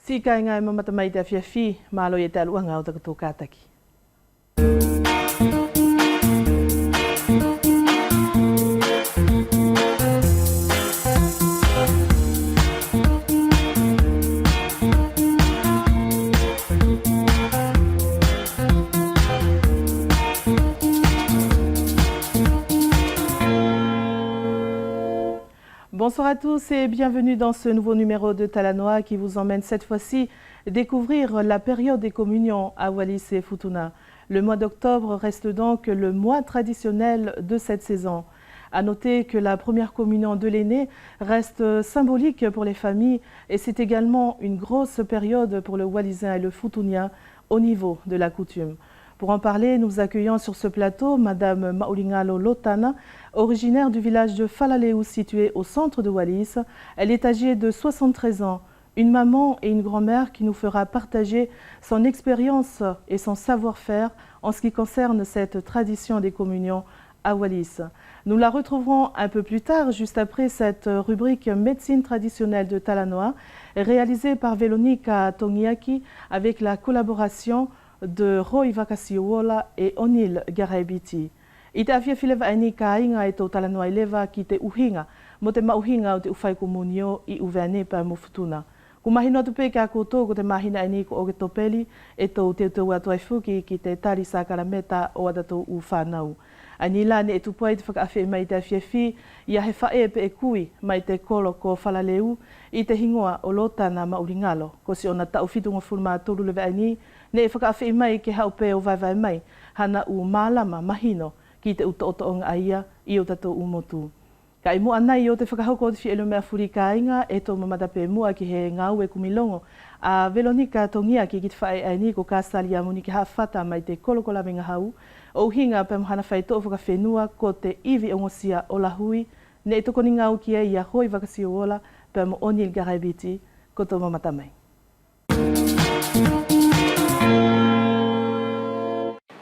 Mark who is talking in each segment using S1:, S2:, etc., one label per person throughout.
S1: Si kai ngai mamatamai te awhiawhi, malo e te aluanga o takato kātaki. Bonsoir à tous et bienvenue dans ce nouveau numéro de Talanoa qui vous emmène cette fois-ci découvrir la période des communions à Wallis et Futuna. Le mois d'octobre reste donc le mois traditionnel de cette saison. À noter que la première communion de l'aîné reste symbolique pour les familles et c'est également une grosse période pour le Wallisien et le Futunien au niveau de la coutume. Pour en parler, nous accueillons sur ce plateau Madame Maulingalo Lotana, originaire du village de Falaleu situé au centre de Wallis. Elle est âgée de 73 ans, une maman et une grand-mère qui nous fera partager son expérience et son savoir-faire en ce qui concerne cette tradition des communions à Wallis. Nous la retrouverons un peu plus tard, juste après cette rubrique médecine traditionnelle de Talanoa, réalisée par Veronica Tongiaki avec la collaboration de Roy Vakasiowola et Onil Garaibiti. I te awhiawhi lewa e ni ka inga e tō Talanoa i lewa ki te uhinga, mo te mauhinga o te uwhai komunio i uwea pa mo Futuna. Ku mahino atu pē kia koutou ko te mahina e ni ko o ke topeli e tō te tau atu ai fuki ki te tari sakarameta o adatou u whanau. Ani la ne e tupuai te whakawhi mai te awhiawhi, ia he whae pe e kui mai te kolo ko Falaleu i te hingoa o Lotana Maulingalo. Ko si ona tau whitunga fulma tolu lewa e ni, ne e whakawhi mai ke hau pē o vai mai, hana u mālama mahino ki te uto-oto o ngā ia i o tatou umotu. Ka i mua nei o te whakahoko o te whielu mea furi ka inga e tō mamata pē mua ki he ngau e kumilongo. A Veronica Tongiaki ki te whae ai ni ko kāsali a muni ki hawhata mai te kolokola venga hau, o hinga pē mahana whai tō whakawhenua ko te iwi ongosia o la hui, ne e toko ni ngau ki e ia hoi Vakasiowola pē mo Onil Garaibiti ko tō mamata mai.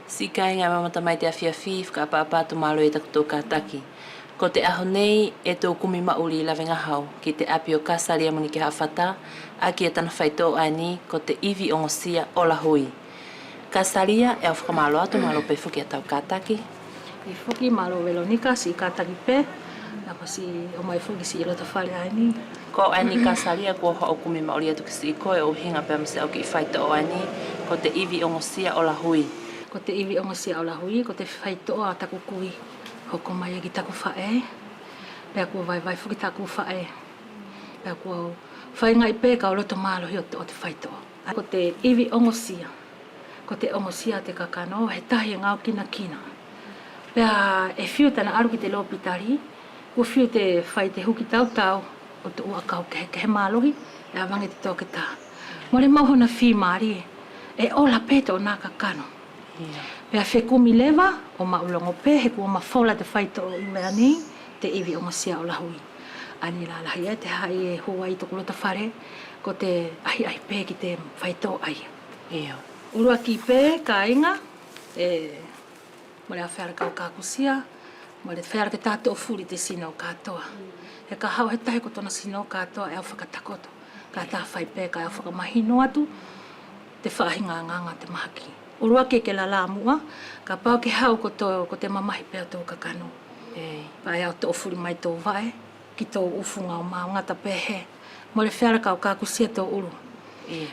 S2: Si kai ngā mamata mai te awhiawhi, whakapapatu malo e takuto kātaki. Ko te aho nei e tō kumi mauri la venga hau, ki te api o kāsari amuni ki hawhata, a ki e tana whaitō ani ko te iwi ongosia o la hui. Kāsaria e au whakamalo atu malo pe whuki a tau kātaki.
S3: I whuki malo Veronica si kātaki pe, nako si o mai whuki si ilota whare ani.
S2: Ko ani kāsaria kua ho o kumi mauri atu kisi i koe o hinga pe amase au ki i whaitō ani, ko te iwi ongosia o la hui.
S3: Ko te iwi ongosia o la hui, ko te whaitoa a taku kui. Hoko mai e ki taku whae, pēr kua vai whuki taku whae. Pēr kua whainga i pē ka o roto mālo hi o te whaitoa. Ko te iwi ongosia, ko te ongosia te kakano, he tahi e ngau kina kina. Pēr e whiu tana aru ki te lopitari, kua whiu te whai te huki tau tau, o te uakau ke he mālohi, e awange te tōke tā. Mole mauhona whi maari, e ola pēta o nā kakano. Pea whekumi lewa o maulongo pē, he kua mawhola te whaito o iwea ni, te iwi ongosia o la hui. Ani la lahi e te hai e hoa i toko lota whare, ko te ahi pē ki te whaito ai. Urua ki pē, ka inga, mo rea whera kau kākusia, mo rea whera ke tātou furi te sino kātoa. He ka hau he tahi ko tona sino kātoa e au whakatakoto. Ka tā whai pē, ka au whakamahino atu, te whahinga nganga te mahaki. Urua ke la la mua, ka pau ke hau ko te mamahi pēr tō kakano. Pai au tō furi mai tō vai, ki tō ufunga o maungata pēhe. Mo le whera kau kākusia tō uru.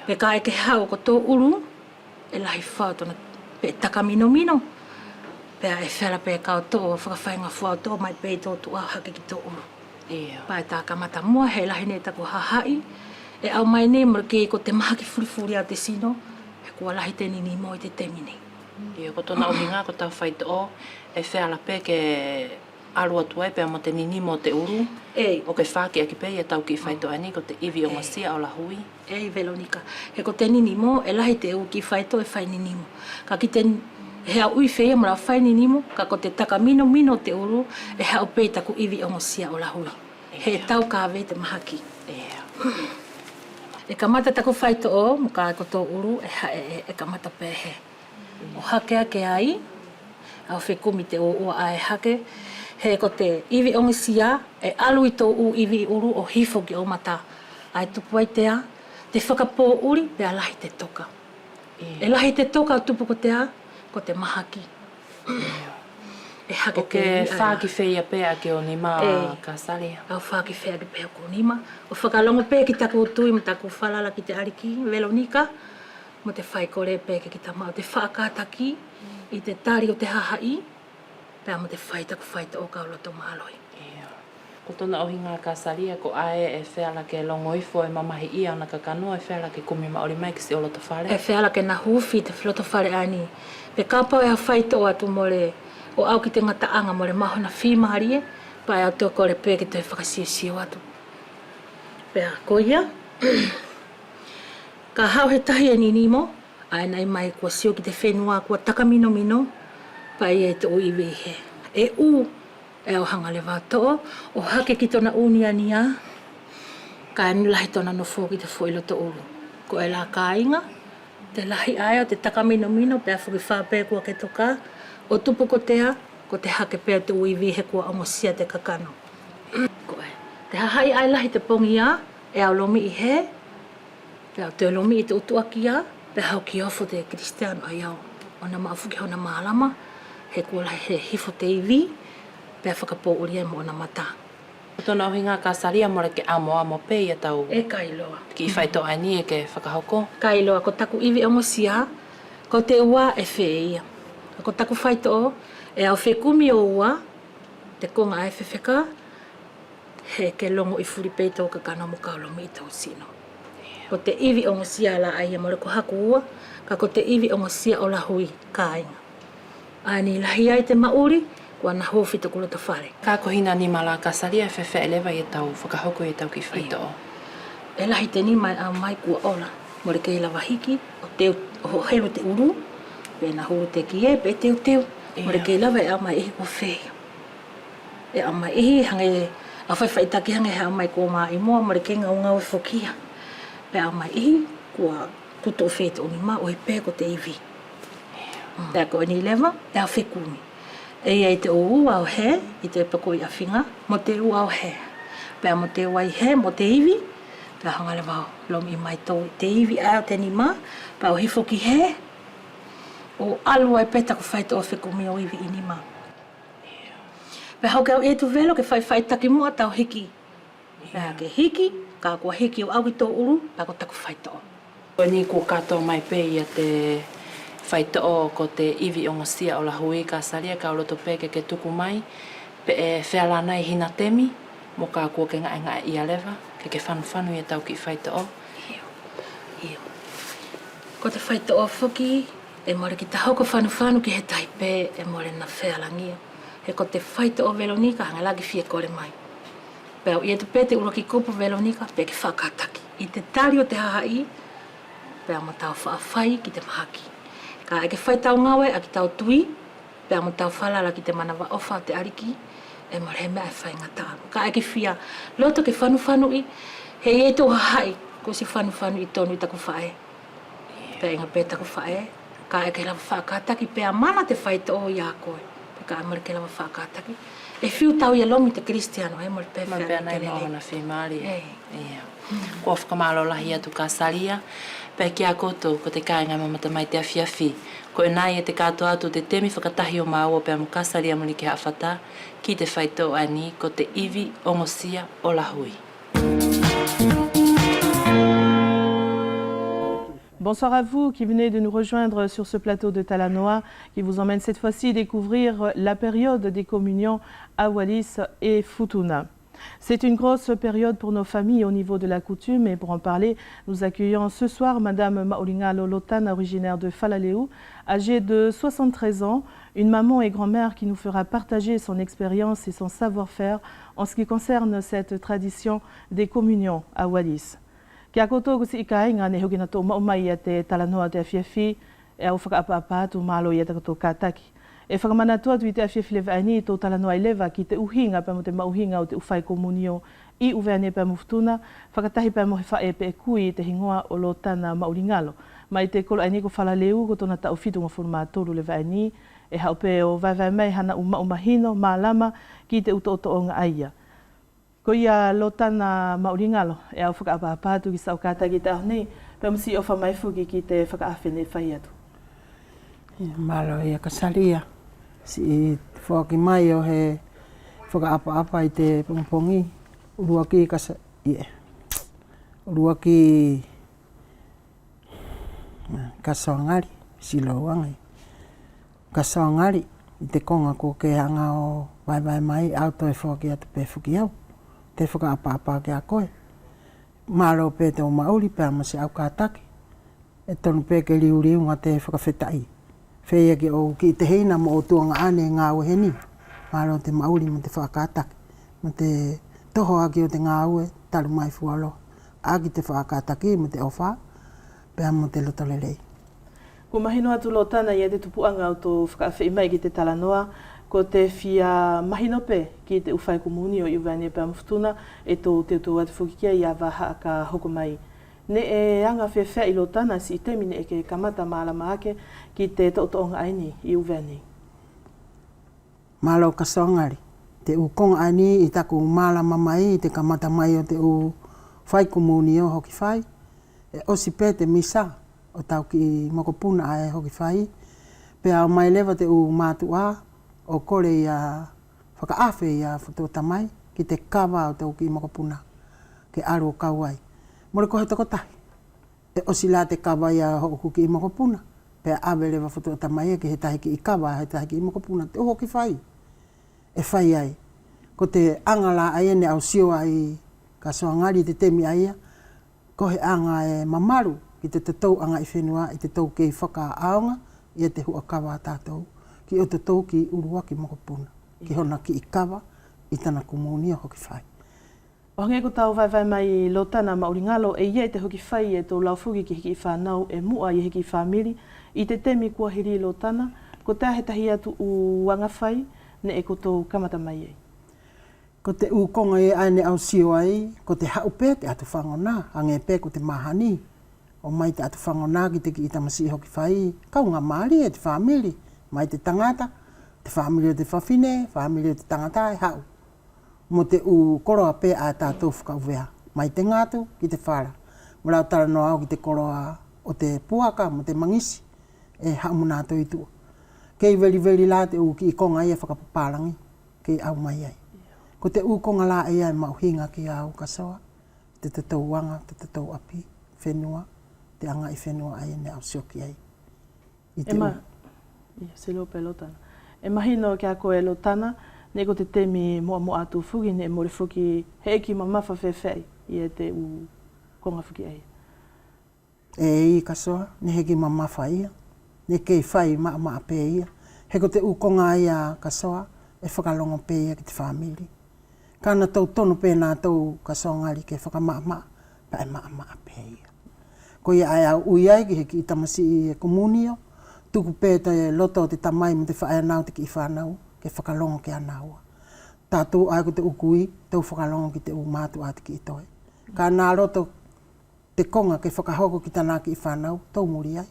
S3: Pe ka e ke hau ko tō uru, e lahi whao tōna pē taka mino mino. Pea e whera pē kau tō, whakawhainga whao tō mai pē tō tua hake ki tō uru. Pai tā kamata mua, he lahi ne taku hahai. E au mai ne mrake ko te maha ki furi a te sino, kua lahi te nini mo i te temini.
S2: Ko tōna uhinga, ko tau whaitō, e whēala pē ke aru atu ai, pēr mo te nini mo te uru. O ke whāki aki pē, e tau ki whaitō ani, ko te iwi ongosia o la hui.
S3: Veronica. He ko te nini mo, e lahi te u ki whaitō e whai nini mo. Ka ki te he au ui whea mora whai nini mo, ka ko te taka mino mino te uru, e hau pē taku iwi ongosia o la hui. He tau ka vei te mahaki. E kamata taku whaito o, mo ka ko tō uru, e kamata pēhe. O hake ake ai, au whekumi te o ua ai hake, he ko te iwi ongosia, e alu i tō u iwi uru o hifo ki o mata. Ai tupu ai tea, te whakapō uri, pea lahi te toka. E lahi te toka o tupu ko te mahaki. E hake
S2: o ke whāki whea pēa ke o Nima Kasalia.
S3: Au whāki whea ki pēa ko Nima. O whakalongo pēa ki taku utui, mo taku whalala ki te ariki, Veronika, mo te whaikore pēa ki ta mau. Te whaakātaki i te tari o te hahai, pēa mo te whaitaku whaita o ka loto māloi.
S2: Ko tona ohi ngā Kasalia, ko ae e wheala ke longoifo e mamahi ia ona ka kanoa, e wheala ke kumi maori mai ki se o loto whare.
S3: E wheala ke na huwhi te loto whare ani. Pe kāpau e a whaita o atu mole, o au ki te ngataanga mole maho na whimarie, pai au tō kore pē ki te whakasiesio atu. Pea, ko ia, ka hau he tahi e ninimo, ai nei mai kua sio ki te whenua, kua takamino mino, pai e te uiwi he. E e au hanga le wātoa, o hake ki tona unia nia, ka e nulahi tona no fōki te whoilo to uru. Ko e la kāinga, te lahi aia, te takamino mino, pēa whuki whāpē kua ke toka, o tupu ko te hake pēa te uiwi he kua ongosia te kakano. Ko e, te hahai ai lahi te pongi a, e au lomi i he, pēa te lomi i te utuaki a, pēa hau ki ofo te Kristiano ai au, o na maafuki hona maalama, he kua lahi he hifo te iwi, pēa whakapō uri e mo na mata.
S2: Tona ohi ngā Kasalia more ke amo pē ia tau.
S3: E kailoa.
S2: Ki i whaito ai ni e ke whakahoko.
S3: Kailoa, ko taku iwi ongosia, ko te ua e whea. Ko taku whaito o, e au whekumi o ua, te konga e whewheka, he ke longo i furi peito ka kano mo kaulomi i tau sino. Ko te iwi ongosia la ai more ko haku ua, ka ko te iwi ongosia o la hui kāinga. Ani lahi ai te mauri, kua na hofi te kulo te whare.
S2: Ka kohina Nima la Kasalia e whewhe elewa i tau whakahoko i tau ki whaito o.
S3: E lahi te ni mai au mai kua ola, more ke ila wahiki, o teo, o hero te uru, pe na huru te ki e, pe teo, more ke ila wai au mai ihi kua whea. E au mai ihi, hange, a whaiwhaitaki hange he au mai kua maa i mua, more ke ngau e whokia. Pe au mai ihi, kua tuto o whea te onima, o i pē ko te iwi. Pea ko ni lewa, e au whekumi. E ai te o au he, i te pako i awhinga, mo te u au he. Pea mo te wai he, mo te iwi, pea hanga le wau, lomi i mai tau te iwi au te Nima, pea o hifo ki he, o alu ai peta ko whaita o whekumi o iwi i Nima. Pea hau ke au e tu velo ke whaitaki mua tau hiki. Pea ke hiki, ka kua hiki o au ki tō uru, pea ko taku whaita o.
S2: Ko ni ko katoa mai pē ia te whaito o ko te iwi ongosia o la hui Kasalia ka uloto pē ke tuku mai, pe e wheala nei hina temi, mo ka kua ke ngā i alewa, ke whanu i tau ki whaito o.
S3: Iyo. Ko te whaito o whuki, e more ki ta hoko whanu ki he tai pē, e more na whealangia. He ko te whaito o Veronika, hanga lagi fia kore mai. Pea i e te pē te uroki kupu Veronika, pe ke whakataki. I te tari o te hahai, pea mo tau whaafai ki te mahaki. Ka eke whaitau ngawe a ki tau tui, pea mo tau whalala ki te manawa ofa te ariki, e more he mea e whai ngataru. Ka eke whia, loto ke whanu i, he e tō hahai, ko si whanu i tonu i taku whae. Pea inga pē taku whae, ka eke lawa whaakataki, pea mana te whaito o i a koe. Pea ka more ke lawa whaakataki. E whiu tau i a lomi te Kristiano, e more pē whae.
S2: Pea nei maho na whimari. Kua whakamalo lahi atu Kasalia, pea ki a koto ko te kāinga mamata mai te awhiawhi. Ko e nai e te katoa atu te temi whakatahi o māua pea mo Kasalia muni ki hawhata, ki te whaito ani ko te iwi ongosia o la hui.
S1: Bonsoir à vous qui venez de nous rejoindre sur ce plateau de Talanoa qui vous emmène cette fois-ci découvrir la période des communions à Wallis et Futuna. C'est une grosse période pour nos familles au niveau de la coutume et pour en parler, nous accueillons ce soir Madame Maulingalo Lotana, originaire de Falaleu, âgée de 73 ans, une maman et grand-mère qui nous fera partager son expérience et son savoir-faire en ce qui concerne cette tradition des communions à Wallis. Kia koto ko si ikai ngā neho kina tō maumai a te Talanoa te awhiawhi e au whakaapapa tu malo i a tako kātaki. E whakamana tua tu i te awhiawhi lewa ani i tō Talanoa i lewa ki te uhinga pa mo te mauhinga o te uwhai komunio i uweane pa mo Futuna, whakatahi pa mo he whae pe e kui i te hingoa o Lotana Maulingalo. Mai te kolo ani ko Falaleu ko tōna tau whitunga whuruma tōru lewa ani e haupe o vai mai hana umahino, mā lama ki te uto o ngā aia. Ko ia lotana maulingalo e au whakaapapatu ki sau kata ki te ahonei, pe msi o whamaifuki ki te whakaawhene whai atu.
S4: Malo ia kasalia, si whaki mai o he whakaapa i te pongpongi, urua ki kasa, urua ki kasoangari, siloangai. Kasoangari, i te konga ko ke hanga o vai mai, au toi whaki atu pe whuki au. Te whakaapa ki a koe. Malo pe te o mauri pe amasi au kātaki. E tonu pe ke liuriunga te whakawhetai. Whea ki o ki te heina mo o tuanga ane ngā uheni. Malo te mauri mo te whakataki. Mo te toho aki o te ngā ue, taru mai fualo. Aki te whakataki mo te ofa, pea mo te lotolelei.
S1: Ko mahino atu lo tana i te tupuanga o tō whakawhi mai ki te talanoa, ko te whia mahino pe ki te uwhai kumuni o Iwani e Pamutuna e tō te tō atu whukikia i a waha ka hoko mai. Ne e anga whewhea i lo tana si te mine e ke kamata maalama ake ki te tōtonga aini i Iwani.
S4: Malo kasongari. Te u konga aini i taku maalama mai i te kamata mai o te u whai kumuni o hoki whai. E osi pe te misa o tau ki mokopuna a e hoki whai. Pea o mai lewa te u mātua o kore i a whakaafe i a whatuata mai ki te kawa o tau ki mokopuna ke aru o kauai. More kohe toko tahi. E osi la te kawa i a hoku ki mokopuna. Pea awe lewa whatuata mai e ki he tahi ki i kawa, he tahi ki i mokopuna. Te hoki whai. E whai ai. Ko te angala ai ene au sio ai ka soangari te temi aia. Ko he anga e mamaru ki te tau anga i whenua i te tau kei whaka aonga i te hua kawa tātou. Ki o te tau ki urua ki mokopuna. Ki hona ki i kawa i tana kumuni o hoki whai.
S1: O hange ko tau vai mai lo tana mauringalo e ie te hoki whai e tō laufugi ki hiki i whanau e mua i hiki i whamiri i te temi kua hiri lo tana ko te ahetahi atu u wanga whai ne e ko tō kamata mai ei.
S4: Ko te ukonga e aine au sio ai, ko te haupe te atu whangona, hange pe ko te mahani. O mai te atu whangona ki te ki i tamasi hoki whai, kaunga maari e te whamiri, mai te tangata, te whamiri o te whawhine, whamiri o te tangata e hau. Mo te u koroa pe a tātou whakauwea, mai te ngātu ki te whara. Mo rau tara no au ki te koroa o te puaka, mo te mangisi, e hau muna to i tua. Kei veri la te u ki i konga ia whakapaparangi, kei au mai ai. Ko te ukonga la e ai mauhinga ki au kasoa, te tatau wanga, te tatau api, whenua, te anga i whenua ai ne au sioki ai.
S1: Se lope lotana. E mahino ki a koe lotana, ne ko te temi mua atu fugi, ne more fuki he eki mamafa whewhei i e te u konga fuki ai.
S4: E i kasoa, ne heki mamafa ia, ne kei whai maa pe ia. He ko te ukonga ia kasoa, e whakalongo pe ia ki te whamiri. Kana tau tonu pēnā tau kasoangari ke whakamaa, pae maa pe ia. Ko ia ai au ui ai ki heki i tamasi i e komunio, tuku pē te loto te tamai mo te whaeanau te ki i whanau, ke whakalongo ke anaua. Tātou ai ko te ukui, tau whakalongo ki te u mātu ati ki i toi. Ka nā roto te konga ke whakahoko ki tānā ki i whanau, tau muri ai.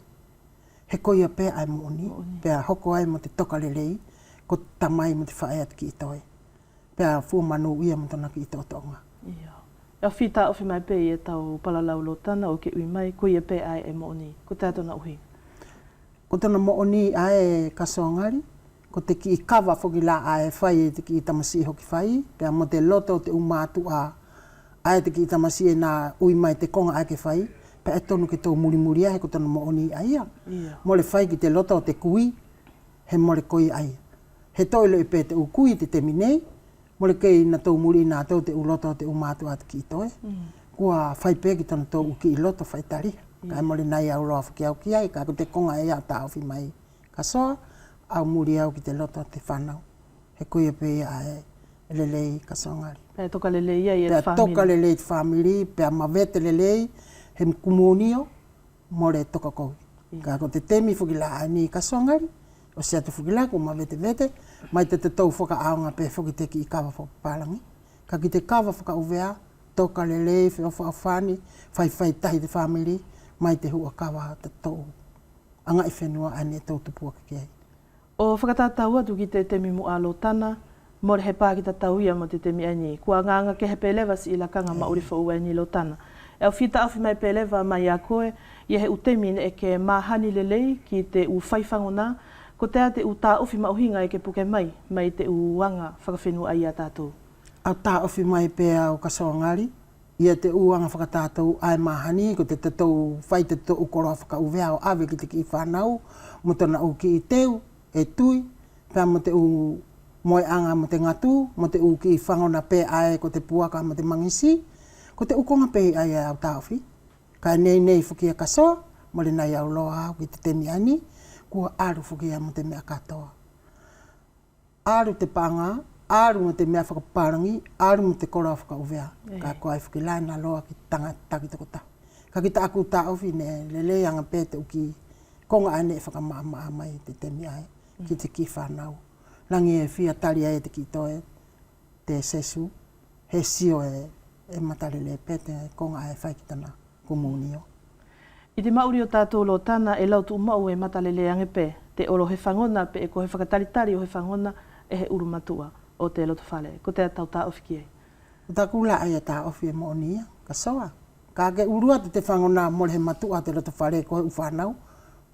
S4: He koia pē ai mooni, pēa hoko ai mo te tokalelei, ko tamai mo te whae ati ki i toi. Pea fuamanu ia mo tona ki i tōtonga.
S1: Ia. Ia whita ofi mai pe e tau palalau lo tana o ke ui mai, ko ia pe ai e mooni. Ko tātona uhi?
S4: Ko tona mooni ai kasoangari, ko te ki i kawa whoki la ai whai te ki i tamasi hoki whai, pea mo te loto te umātu ai te ki i tamasi e nā ui mai te konga ai ke whai, pea e tonu ke tau muri ai, ko tona mooni ai ia. Mo le whai ki te loto te kui, he mo le koi ai. He toilo i pe te ukui te teminei, mo le kei na tau muri nā tau te uloto te umātu ati ki i toe. Kua whai pe ki tona tau uki i loto whai tari. Kai mo le nai au roa whaki au ki ai, ka ko te konga e au ta awhi mai ka soa, au muri au ki te loto te whanau. He kuia pe ia e lelei ka soangari.
S1: Pea toka lelei ia i e te whamiri.
S4: Pea toka lelei te whamiri, pea mawete lelei, he kumonio, mo le toka kou. Ka ko te temi whuki la ani ka soangari, o sea te whuki la ko mawete vete, mai te tau whaka aonga pe whuki te ki i kawa whakapalangi. Ka ki te kawa whaka uvea, toka lelei, whawhani, whai tahi te whamiri, mai te hua kawa te tau. Anga i whenua ane tau tupua ki ai.
S1: O whakatātau atu ki te temi mua lo tana, mo he pākita tauia mo te temi ani. Kua nganga ke he pelewa si ilakanga mauri whau ni lotana. E au whita awhi mai pelewa mai a koe, ia he utemi ne e ke mahani lelei ki te u whaiwhangona, ko te u tā ofi mauhinga e ke puke mai te u wanga whakawhenua ai a tātou.
S4: Au tā ofi mai pēa o Kasoangari, ia te uanga whakatātou ai mahani, ko te tatou whai te tō ukoroa whakauwea o awe ki te ki whanau, mo tona u ki i teu, e tui, pēa mo te u moe anga mo te ngatu, mo te u ki i whangona pē ai ko te puaka mo te mangisi, ko te ukonga pē ai au tā ofi. Ka nei whukia kasoa, mo le nei au loa au ki te temi ani, kua aru whukia mo te mea katoa. Aru te panga, aru mo te mea whakaparangi, aru mo te kora whakauwea. Ka koe whuki laina loa ki tanga taki toko tahi. Ka ki ta aku tā ofi ne le anga pē te uki konga ane e whakamaa mai te temi ai, ki te ki whanau. Langi e whia tari ai te ki toe, te sesu, he sio e matarele pē te konga ai whaikitana komunio.
S1: I te mauri o tātou lo tana e lau tu mau e matalele ange pē, te olo he whangona pe e ko he whakataritari o he whangona e he urumatua o te loto whale. Ko te atau tā ofi ki ei?
S4: O tā kula ai a tā ofi e moonia, ka soa. Ka ke urua te whangona mo le he matua te loto whale ko he uwhanau,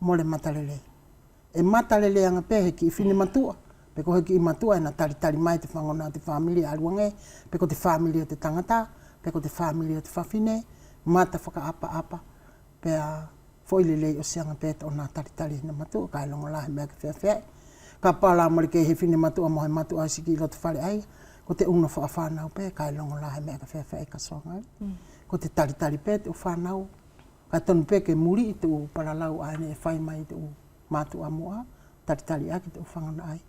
S4: mo le matalele. E matalele anga pē he ki i whine matua. Pe ko he ki i matua e na taritari mai te whangona te whamili aruange, pe ko te whamili o te tangata, pe ko te whamili o te whawhine, mata whakaapa-apa. Pea whoilelei o sianga pēta o nā taritari hina matua, ka e longo lahe mea ki whea. Ka pala mori ke he whine matua mo he matua a siki loto whare ai, ko te uno whaafānau pē, ka e longo lahe mea ki whea e Kasoangari. Ko te taritari pē te u whānau, ka tonu pē ke muri i te u paralau aene e whai mai te u matua moa, taritari aki te u whangona ai.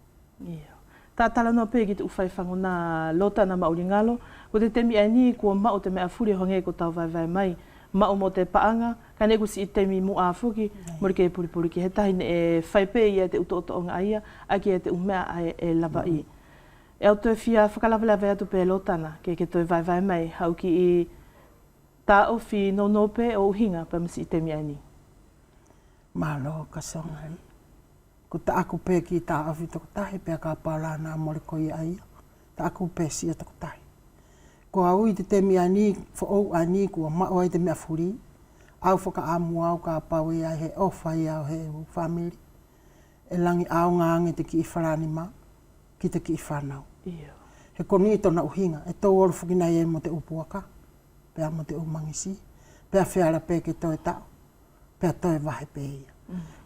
S1: Tā tala noa pē ki te u whai whangona lota na mauri ngalo, ko te temi ai kua mao te mea furi honge ko tau vai mai, mao mo te paanga, ka negu si i temi mu a fuki, mori ke puripuri ki he tahine e whai pē ia te uto o ngā aia, aki e te umea ai e lava i. E au toi whia whakalawalawe atu pē lotana, ke toi vai mai, hau ki i tā ofi no pē o uhinga pa masi i temi ai.
S4: Malo Kasoangari. Ko ta aku pē ki tā ofi toko tahi, pēa ka pāla nā mori koi aia, ta aku pē sia toko tahi. Ko au i te temi ani, whaou ani, kua mao ai te mea furi, au whaka amu au ka paue ai he ofai au he whamiri. E langi au ngānge te ki i wharani ma, ki te ki i whanau. He koni i tona uhinga, e tau oru whukinai e mo te upuaka, pēa mo te umangisi, pēa whiara pē ke toi tau, pēa toi wahe pē ia.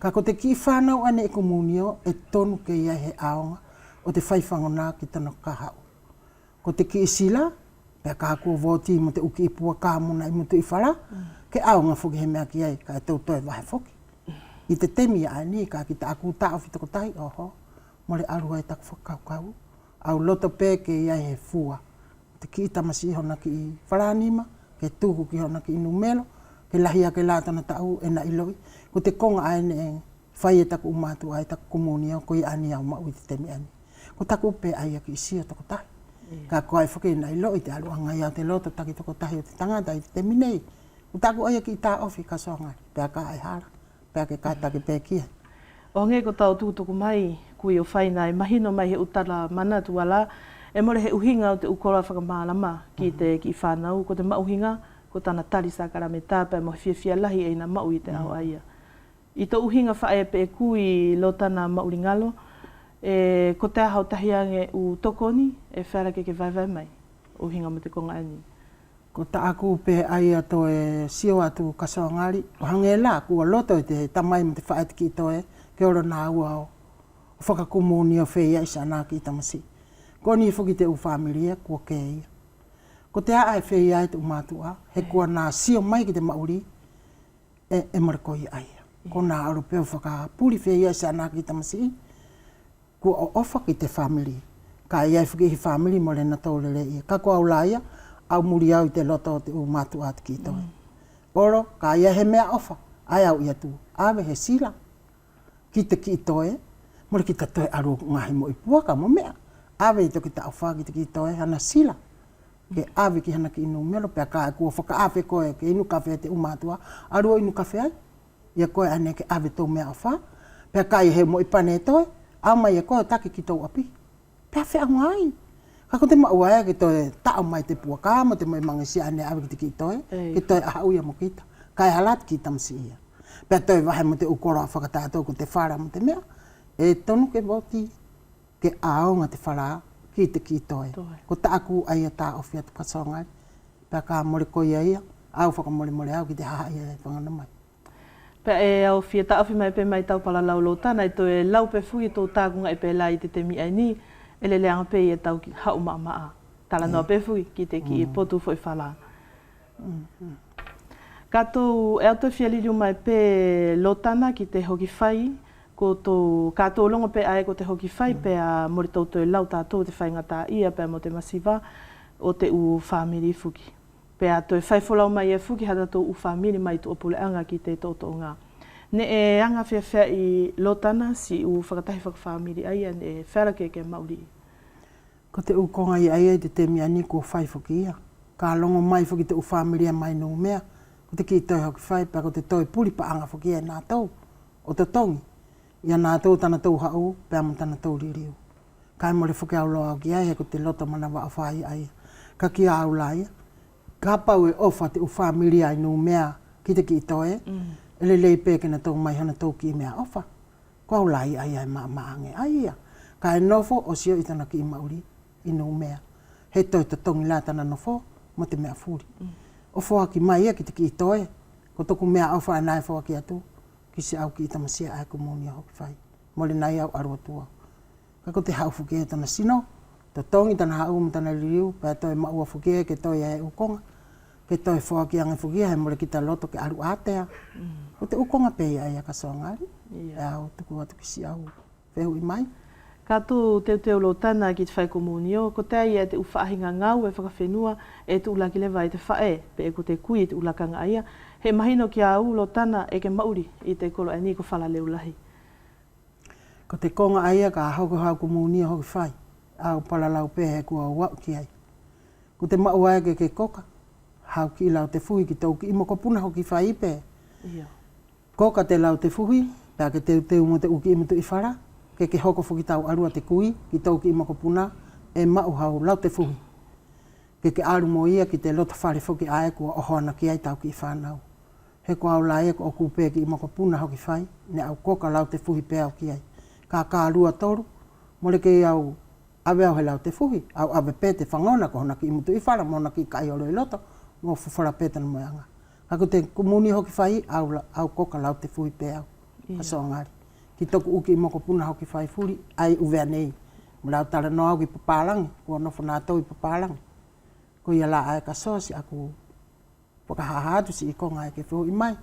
S4: Ka ko te ki i whanau ane e komunio, e tonu ke ia he aonga, o te whaiwhangona ki tano kahau. Ko te ki i sila, pēa ka kua voti mo te uki i puaka muna i mutu i whara, ke aonga whuki he mea ki ai, ka e tau toi wahe whuki. I te temi ai ni, ka ki ta aku ta ofi toko tahi, oho, mo le arua e taku whakaukau. Au loto pē ke iai he fua. Te ki i tamasi hona ki i wharanima, ke tuku ki hona ki i numelo, ke lahia ke lātana tau e na iloi. Ko te konga aene e whai e taku umatu ai taku komunia, ko i ani au mau i te temi ani. Ko taku pē ai ki i sio toko tahi. Ka koai whuki na iloi te alu angai au te loto taki toko tahi o te tangata i te temi nei. Ko taku ai ki i tā ofi Kasoangari, pēa ka ai hara, pēa ke kātaki pē kia.
S1: O nge ko tau tūtuku mai, kui o whaina e mahino mai he utara mana tuala, e more he uhinga o te ukora whakamālama ki te ki whanau, ko te mauhinga, ko tana tari sākara me tāpea mo whiawhia lahi e na mau i te au aia. I tō uhinga whae pe e kui lo tana mauri ngalo, ko te ahau tahiange u tokoni, e whara ke vai mai, uhinga mo te konga ani.
S4: Ko ta aku pe ai ato e sio atu Kasoangari, o hange la, kua loto i te tamai mo te whae ki toe, ke ora nā ua o whakakumuni o whea isa nā ki tamasi. Ko ni whuki te u whamiria, kua ke ia. Ko te a ai whea i te umatua, he kua nā sio mai ki te mauri, e marakoi aia. Ko nā aru peo whakapuri whea isa nā ki tamasi, kua o ofa ki te whamiri. Ka iai whuki hi whamiri mo le na tōrere ia. Ka kua au laia, au muri au i te loto o te umatua ati ki toi. Oro, ka iai he mea ofa, ai au ia tu, awe he sila. Ki te ki toe, mora ki te toe aru ngahi mo i puaka mo mea. Awe i toki ta awha ki te ki toe, hana sila. Ke awe ki hana ki inu melo, pia ka e kua whaka awe koe, ke inu kawhea te umatua, aru o inu kawhea ai. Ia koe ane ke awe tō mea awha, pia ka i he mo i pane toe, au mai e koe take ki tau api. Pia whea ngai. Kako te maua ke toi tau mai te puaka mo te mai mangisi ane awe ki te ki toi. Ke toi ahau ia mo kita. Kai halat ki tamsi ia. Pea toi wahe mo te ukora whakatato ko te whara mo te mea. E tonu ke boti ke aonga te whara ki te ki toi. Ko ta aku ai ta ofia te pasongai. Pea ka mole ko ia au whakamole mole au ki te haha ia whangana mai.
S1: Pea e au fia ta awhi mai pe mai tau pala lau lo tana e toi lau pe fui tō tāgunga e pe lai te te mi ai ni. Ele leanga pe e tau ki hau maa. Tala noa pe fui ki te ki e potu foi whala. Kato e auto fia liu mai pe lotana ki te hoki whai. Ko tō kato longa pe ae ko te hoki whai pe a mori tau toi lau tātou te whai ngata ia pe mo te masiva o te u whamiri fuki. Pe a toi whai wholau mai e fuki hata tō u whamiri mai tu opule anga ki te tō ngā. Ne e anga whia i lotana si u whakatahi whakawhamiri aia ne whara ke mauri.
S4: Ko te ukonga i aia te te mea ni ko whai whuki ia. Ka longo mai whuki te u whamiri mai no mea. Ko te ki toi hoki whai pa ko te toi puri pa anga whuki e nā tau. O te tongi. Ia nā tau tana tau hau, pēr mo tana tau ririu. Kai mo le whuki au loa ki ai he ko te loto mana wa a whai aia. Ka ki au la ia. Ka pau e ofa te u whamiri ai no mea ki te ki toi. Ele lei pēke na tau mai hana tau ki mea ofa. Ko au lai ai ai maange ai ia. Ka e nofo o sio i tana ki i mauri i no mea. He toi ta tongi la tana nofo mo te mea furi. O foa ki mai ia ki te ki i toe. Ko toku mea ofa e nai foa ki atu. Ki se au ki i tamasia ai kumoni a hoki whai. Mo le nai au arua tua. Ka ko te hau fuke e tana sino. Ta tongi tana hau mo tana ririu. Pea toi maua fuke ke toi e ukonga. Ke toi foa ki anga fukia he mole ki ta loto ke aru atea. O te ukonga pei ai a kasoangari. E au tuku watu ki si au wehu i mai.
S1: Kato teo lo tana ki te whai komunio, ko te ai e te uwhaahinga ngau e whakawhenua e te ulaki lewa i te whae, pe e ko te kui i te ulakanga aia. He mahino ki a u lo tana e ke mauri i te kolo e ni ko whala leu lahi.
S4: Ko te konga aia ka hauko hau komunio hoki whai. Au palalau pe he kua wau ki ai. Ko te mau aia ke koka. Hau ki lau te fuhi ki tau ki imo ko puna hoki whai ipe. Koka te lau te fuhi, pea ke teu mo te uki imo tu i whara. Ke hoko fuki tau arua te kui, ki tau ki imo ko puna, e mau hau lau te fuhi. Ke aru mo ia ki te lota whare fuki ae kua ohoana ki ai tau ki i whanau. He ko au lai e ko oku pe ki imo ko puna hoki whai, ne au koka lau te fuhi pe au ki ai. Ka arua toru, mole ke au awe au he lau te fuhi, au awe pe te whangona ko hona ki imo tu i whara, mo hona ki kai olo i loto. Ngō whawhara pētana moanga. Ako te kumuni hoki whai, au koka lau te fuhi pē au. Kasoa ngāri. Ki toku uki i moko puna hoki whai furi, ai uwea nei. Mula tara no au ki papalangi, kua nofo nā tau i papalangi. Ko ia la ai kasoa si aku whakahahatu si i konga e ke whu i mai.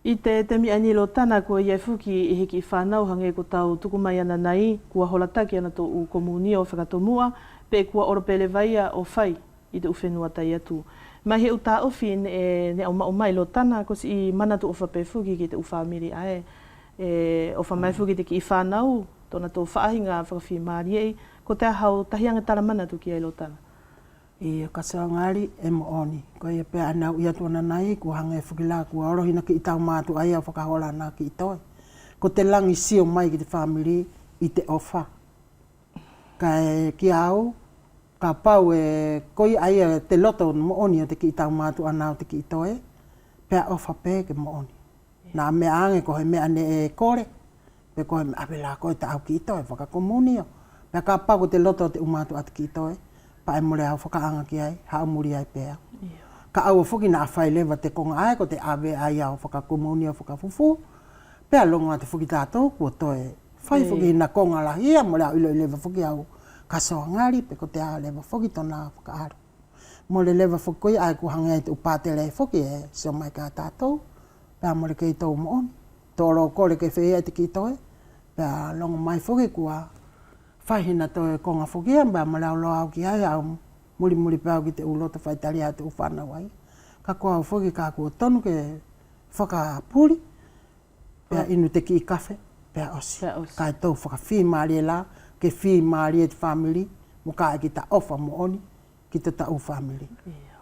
S1: I te mi anilo tana kua iai fuki i hiki i whanau hange ko tau tuku mai ana nei, kua holataki ana tō u komuni o whakatomua, pe kua oropele vaia o whai. I te uwhenua tai atu. Mai he uta ofi ne au mao mai lo tana ko si i mana tu ofa pe fuki ki te uwhamiri ae. Ofa mai fuki te ki i whanau, tōna tō whaahinga whakawhi maari ei, ko te ahau tahianga tara mana tu ki ai lo tana.
S4: I kasoa ngāri e mo oni. Ko ia pēr anau ia tuana nai, kua hanga e fuki la, kua orohina ki i tau mātu ai au whakahola nā ki i toi. Ko te langi sio mai ki te whamiri i te ofa. Kai ki au, ka pau e koi aia te loto mo oni o te ki tau mātu anau te ki toe, pēr ofa pē ke mo oni. Nā mea ange ko he mea ne e kore, pē ko he mea awela koe te au ki toe, whakakomunio. Pēr ka pau te loto o te umātu atu ki toe, pa e mole au whakaanga ki ai, hao muri ai pēr. Ka au whuki nā whai lewa te konga ai, ko te awe ai au whakakomunio, whakafufu, pēr longa te whuki tātou, kua toe. Whai whuki na konga la hia, mole au ilo lewa whuki au, kasoa ngāri, pe ko te a lewa whoki tōna whakaaru. Mo le lewa whoki koi ai kuhanga i te upātere whoki e, sio mai ka tātou, pēr mole kei tō mooni. Tōro kore kei whea te ki toi, pēr longa mai whoki kua whaihina toi konga whoki e, pēr mole au loa au ki ai au muri pēr ki te ulota whaitari ai te uwhanau ai. Ka kua au whoki ka kua tonu ke whakapuri, pēr inu te ki i kawhe, pēr osi. Ka e tau whakawhi maari e la, ke whi maari e te whamiri, mo ka e ki ta ofa mo oni, ki te tau whamiri.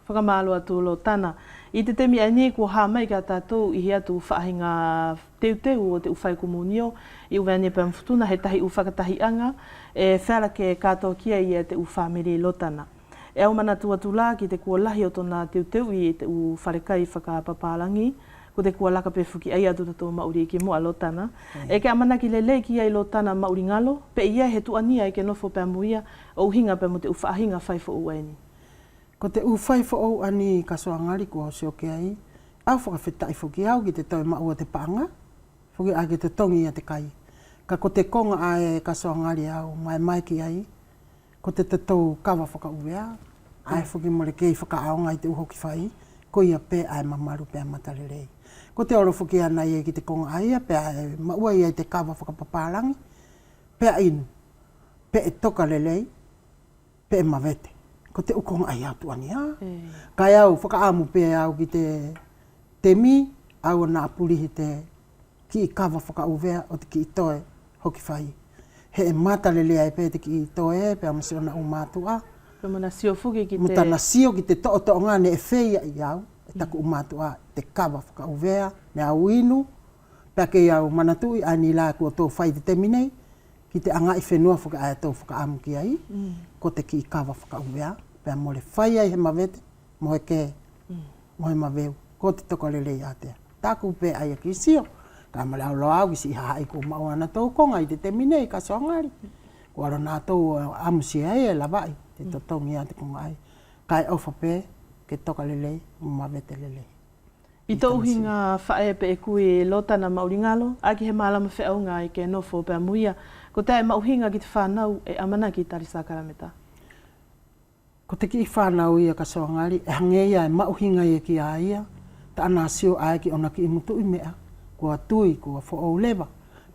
S1: whakamalo atu lo tana. I te temi ane kua haa mai ka tātou i hea tu whaahinga teu o te uwhai komunio i uwe ane pēm futuna he tahi uwhakatahianga e whara ke kātou kia i te uwhamiri lo tana. E au mana tua la ki te kua lahi o tona teu i te u wharekai whakapapalangi ko te kua laka pe fuki ai atu tatou mauri ki mua lo tana. E ke amana ki lelei ki ai lo tana mauri ngalo pe ia he tuania i ke nofo pēm muia o hinga pēm o te uwhaahinga whaifo ueni.
S4: Ko te uwhaifo au ani ka soangari kua seo ke ai, au whakawhetai fuki au ki te tau maua te paanga, fuki ai ki te tongi a te kai. Ka ko te konga ai ka soangari au mai ki ai, ko te tatou kawa whakauwea, ai fuki mole kei whakaaonga i te uhoki whai, ko ia pē ai mamaru pē matarelei. Ko te oro fuki ana i ki te konga ai, pē ai maua i ai te kawa whakapaparangi, pē inu, pē e toka lelei, pē e mawete. Ko te ukonga ai atu ani ha. Kai au whakaamu pē au ki te mi, au na apurihi te ki i kawa whakauwea o te ki i toe hoki whai. He e matalele ai pē te ki i toe, pē amasio na umātua.
S1: Pē mana sio fuki ki te...
S4: Mutana sio ki te to'o ngā ne e whea i au, e taku umātua te kawa whakauwea, me au inu, pē kei au manatui ani la kua tō whai te teminei, ki te anga i whenua whaka ai tō whakaamu ki ai, ko te ki i kawa whakauwea. Pea mole whai ai he mawete, mo he ke, mo he maweu, ko te toko lelei a te. Tāku pē ai a ki sio, ka male au loa au kisi haai ko maua na tō konga i te teminei ka soangari. Ko aro nā tō amusi ai e lawai, te totongi a te konga ai. Kai ofa pē, ke toka lelei, mo mawete lelei.
S1: I tō uhinga whae pe e kui lotana mauri ngalo, aki he mālama whiaunga i ke nofo pēr muia, ko tae mauhinga ki te whanau e amana ki Tarisa Karameta.
S4: Ko te ki i whanau ia ka soangari, e hangei ai mauhinga ia ki a ia, ta ana sio ai ki ona ki i mutu i mea, kua tui, kua who'ou lewa.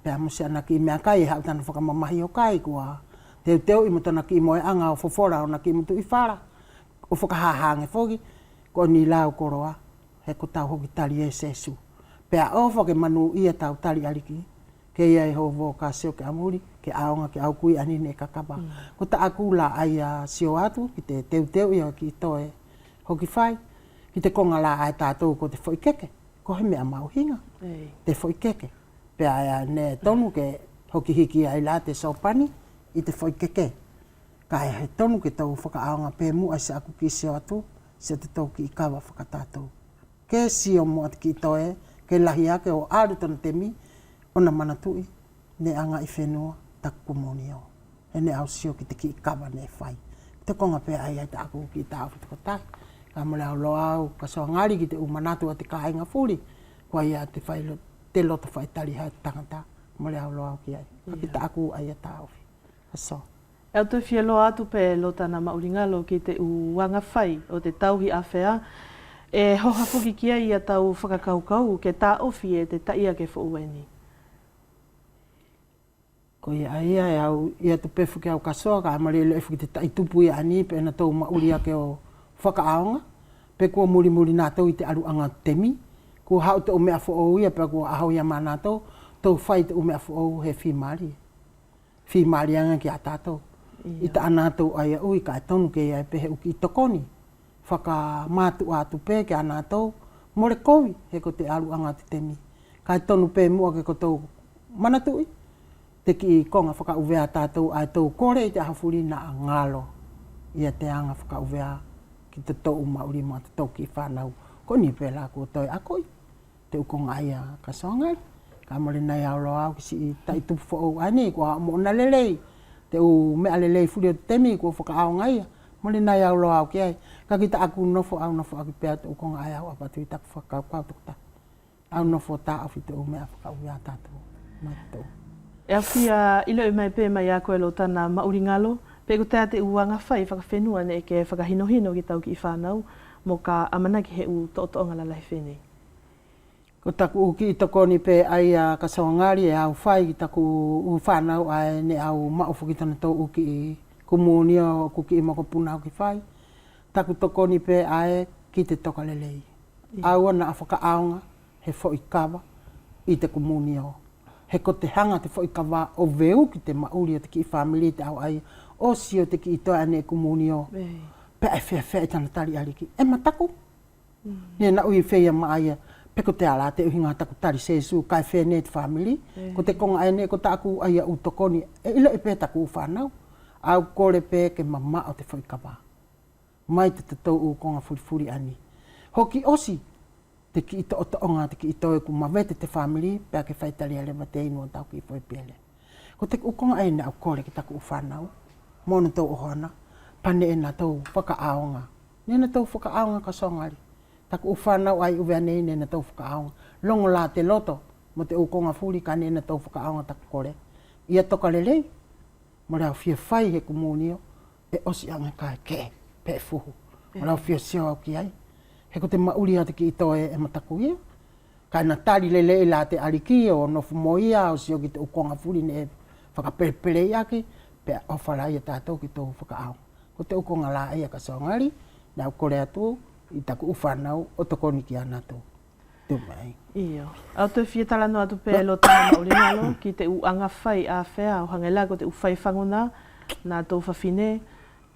S4: Pea musi ana ki i mea kai, hau tana whakamamahi o kai, kua teu i mutana ki i moe anga o fofora, ona ki i mutu i whara. O whakahahange whoki, ko ni lau koroa, he ko tau hoki tali e sesu. Pea o whake manu ia tau tali aliki, ke ia e hovo ka seo ke amuri, ke aonga ke au kui anine e kakapa. Ko ta aku la ai a sio atu, ki te teu ia ki toe hoki whai, ki te konga la ai tātou ko te whoikeke, ko he mea mauhinga, te whoikeke. Pea ia ne tonu ke hoki hiki ai la te sopani, i te whoikeke. Ka he tonu ke tau whakaaonga pēmu ai se aku ki sio atu, se te tau ki i kawa whakatātou. Ke sio mo ati ki toe, ke lahi ake o ārutana te mi, ona manatui, ne anga i whenua, taku komunio. E ne au sio ki te ki i kawa ne whai. Te konga pēr ai te aku ki tā awhi tuko tai. Ka mole au loa au, ka soa ngari ki te umanatu a te kāinga furi. Kua ia te whai te loto whai tali hau tangata. Mole au loa au ki ai. Ki ta aku ai tā awhi. Aso.
S1: E au te whia loa atu pē lotana mauringalo ki te uanga whai o te tauhi a whea. E hoha fuki kia ia tau whakakaukau ke tā ofi e te taia ke whaueni.
S4: Ko ia ia e au, ia te pefu ke au kasoa, ka amare le efu ki te taitupu ia ani, pe ena tau mauri ake o whakaaonga, pe kua muri nā tau i te aru anga temi, kua hau te o mea whaou ia, pe kua ahau ia mā nā tau, tau whai te o mea whaou he whimari. Whimari anga ki a tātou. I ta ana tau ai ui, ka e tonu ke ia e pehe uki i tokoni. Whaka mātu atu pē ke ana tau, more kowi he ko te aru anga te temi. Ka e tonu pē mua ke ko tau manatui. Te ki konga whakauwea tātou ai tau kore i te ahafuri na ngalo. Ia te anga whakauwea ki te tau mauri ma te tau ki whanau. Ko ni pēla ko toi akoi. Te ukonga ai a ka songai. Ka mare nei auro au ki si i taitupu whaou ani ko a mona lelei. Te u mea lelei furi o te temi ko whakaao ngai. Mare nei auro au ki ai. Ka ki ta aku nofo au ki pēa te ukonga ai au apatu i taku whakau tukuta. Au nofo tā awhi te u mea whakauwea tātou. Mātou.
S1: E awhia ilo e mai pē mai a koe lo tana mauri ngalo, pē ko tea te uanga whai whakawhenua ne ke whakahinohino ki tau ki i whanau, mo ka amana ki he u to'otoonga la lahi whenei.
S4: Ko taku uki i tokoni pē ai a ka sawangari e au whai ki taku u whanau ai ne au maufu ki tana tau uki i kumunia o kuki i mako puna au ki whai. Taku tokoni pē ai ki te toka lelei. Au ana a whakaaonga he fo i kawa i te kumunia o. He ko te hanga te whaikawa o veu ki te mauri o te ki i whamili te au ai o sio te ki i toa ane kumunio. Pe fe tana tali aliki. E mataku. Ni na ui fe ma ia. Pe ko te ala te uhinga taku tali sesu kai fe net family. Ko te konga ai ne ko taku ai u tokoni. E ilo e pe taku whanau. Au kore pe ke mama o te whaikapa. Mai te tau u konga furi ani. Hoki osi. Te ki ito o onga te ki ito e ku mawete te family. Pea ke whaitali ale ma te inu o tau ki fwoi pele. Ko te ukonga ai ne au kore ki taku whanau. Mono tau ohana. Pane e na tau whakaaonga. Nena tau whakaaonga ka songari. Taku whanau ai uwe anei nena tau whakaaonga. Longo la te loto. Mo te ukonga furi ka nena tau whakaaonga taku kore. Ia toka lelei. Mo reo fia whai he kumunio. E osi anga kai ke. Pe fuhu. Mo reo fia sio au ki ai. He ko te mauri ate ki ito e mataku ia. Kai na tari lelei la te ariki o nofu mo ia. O sio ki te ukonga furi ne whakapere ia ki. Pe ofara ia tātou ki tō whakaaonga. Ko te ukonga la ia ka songari. Na u kore atu. I taku whanau o tokoni ki ana tō. Te mai.
S1: Iyo. Au te fia talano atu pe lo tana maulingalo. Ki te uanga whai a whea. O hangela ko te uwhai whangona. Nā tō whawhine.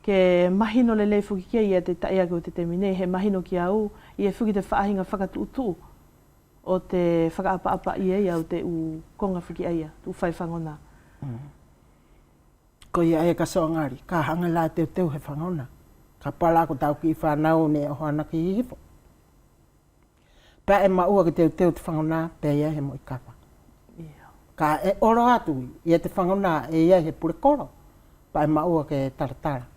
S1: Ke mahino lelei fuki kia ia te taia ko te temine. He mahino ki au. I e fuki te whaahinga whakatuutu. O te whakaapa-apa i eia o te u konga fuki aia. Tu uwhai whangona.
S4: Ko ia e ka songari. Ka hangela te teu he whangona. Ka pala ko tau ki whanau ne o hana ki hifo. Pea e maua ki teu te whangona, pea ia he mo i kapa. Ka e oro atu, ia te whangona e ia he pure koro. Pea e maua ke taratara.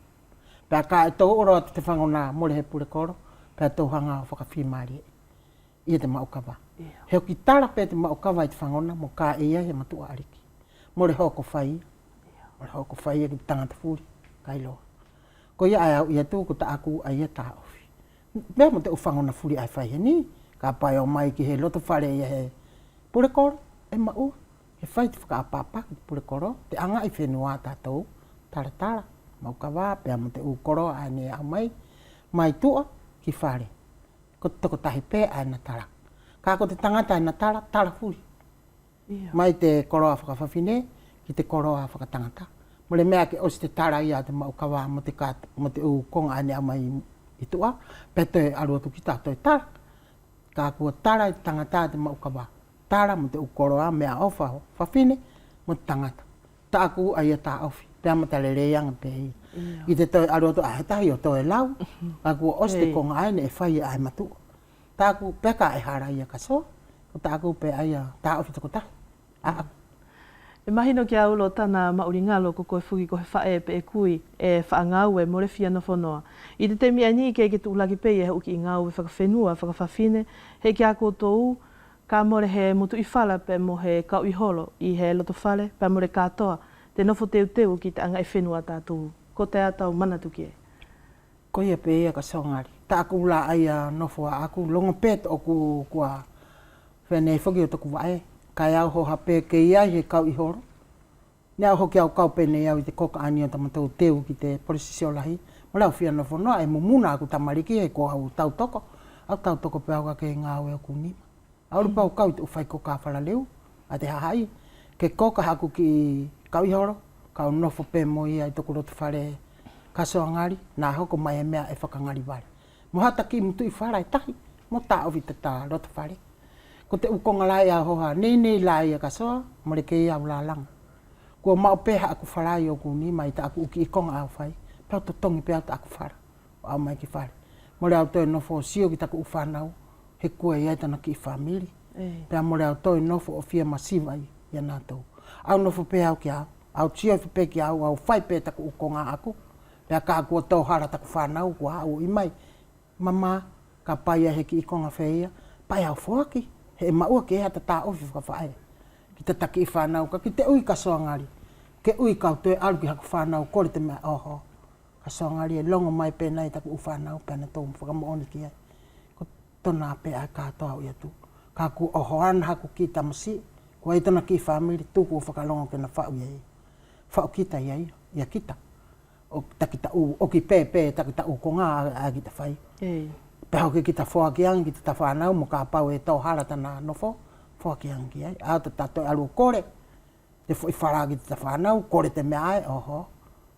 S4: Pea ka e tau oro atu te whangona mole he pure koro, pea tau hanga o whakawhimari. Ia te maukava. Heo ki tara pea te maukava i te whangona, mo ka e ia he matua ariki. Mole hoko whai. Mole hoko whai e ki tangata furi, kai loa. Ko ia ai au ia tu ko ta aku ai ta ofi. Me mo te ufangona furi ai fai ni. Ka pai o mai ki he loto whare ia he pure koro e mau. He fai te whakaapapa ki pure koro. Te anga i whenua tātou. Taratara. Mau ka wā pia mo te ukoro ai ne au mai. Mai tua ki whare. Ko te toko tahi pē ai na tara. Ka ko te tangata ai na tara, tara furi. Mai te koroa whakawhawhine ki te koroa whakatangata. Mo le mea ke osi te tara ia te maukawa mo te u konga ane a mai i tua. Pete arua tu ki tātou e tara. Ka kua tara i tangata te maukawa. Tara mo te u koroa mea ofa whawhine mo te tangata. Tāku a ia tā ofi. Pea mo te lereanga pe i. I te toi arua tu ahetahi o toi lau. Ka kua osi te konga ane e whai ai matua. Tāku peka e hara ia ka soa. Ko tāku pe aia tā ofi toko tahi.
S1: E mahino ki aulo tana mauringalo ko koe fuki ko he whae pe e kui e whaangau e more fia no whonoa. I te temi ani ke ke tuulaki pe e uki i ngau e whakawhenua, whakawhawhine, he ki a koutou, ka more he mutu i whala pe mo he kau i holo i he loto whale, pe more katoa, te nofo teu ki te anga e whenua tātou. Ko te atau manatu ki e.
S4: Ko ia pe ia ka songari. Ta aku la aia nofo a aku longa pet o ku kua whenei whoki o toku wae. Kai au ho hape ke ia he kau i horo. Ne au hoki au kau pene au i te koka ani o tamatau teu ki te polisisio lahi. Mo lau whiana whanua e mumuna aku tamariki e ko au tau toko. Au tau toko pe au ka ke ngā ue o kunima. Au ripa au kau i te uwhai koka whala leu. A te hahai. Ke koka haku ki kau i horo. Kau nofo pe mo ia i toko roto whare kasoa ngari. Nā hoko mai e mea e whakangari wale. Mo hata ki mutu i whara e tahi. Mo tā ovi te tā roto whare. Ko te ukonga lai a hoha, nei lai a kasoa, mare ke ia ula langa. Kua mau peha aku wharai o kuni, mai ta aku uki i konga au whai, pau to tongi pea ta aku whara, o au mai ki whare. Mare au toi nofo sio ki taku uwhanau, he kua iai tana ki i whamiri. Pea mare au toi nofo o fia masiva i a nātou. Au nofo pea au ki au sio fi pe ki au whai pea taku ukonga aku. Pea ka kua tau hara taku whanau, kua au i mai. Mama, ka paia he ki i konga whaia, pai au whoaki. He maua ke hata tā ofi whakawhae. Ki te taki i whanau ka, ki te ui ka soangari. Ke ui kau tue alu ki haku whanau, kore te mea oho. Ka soangari e longo mai pēnei taku u whanau, pēna tōmu whakamooni ki ai. Ko tona pē ai kātoa ui atu. Ka ku oho ana haku ki tamasi, ko ai tona ki whamiri, tūku o whakalongo ke na whau iai. Whau kita iai, ia kita. O takita u, o ki pē, takita u ko ngā a ki te whai. Peho ke kita whoakiang ki te ta whanau mo ka pau e tau hara tana nofo, whoakiang ki ai. Ao te tato alu kore, te whai whara ki te ta whanau, kore te mea ai, oho,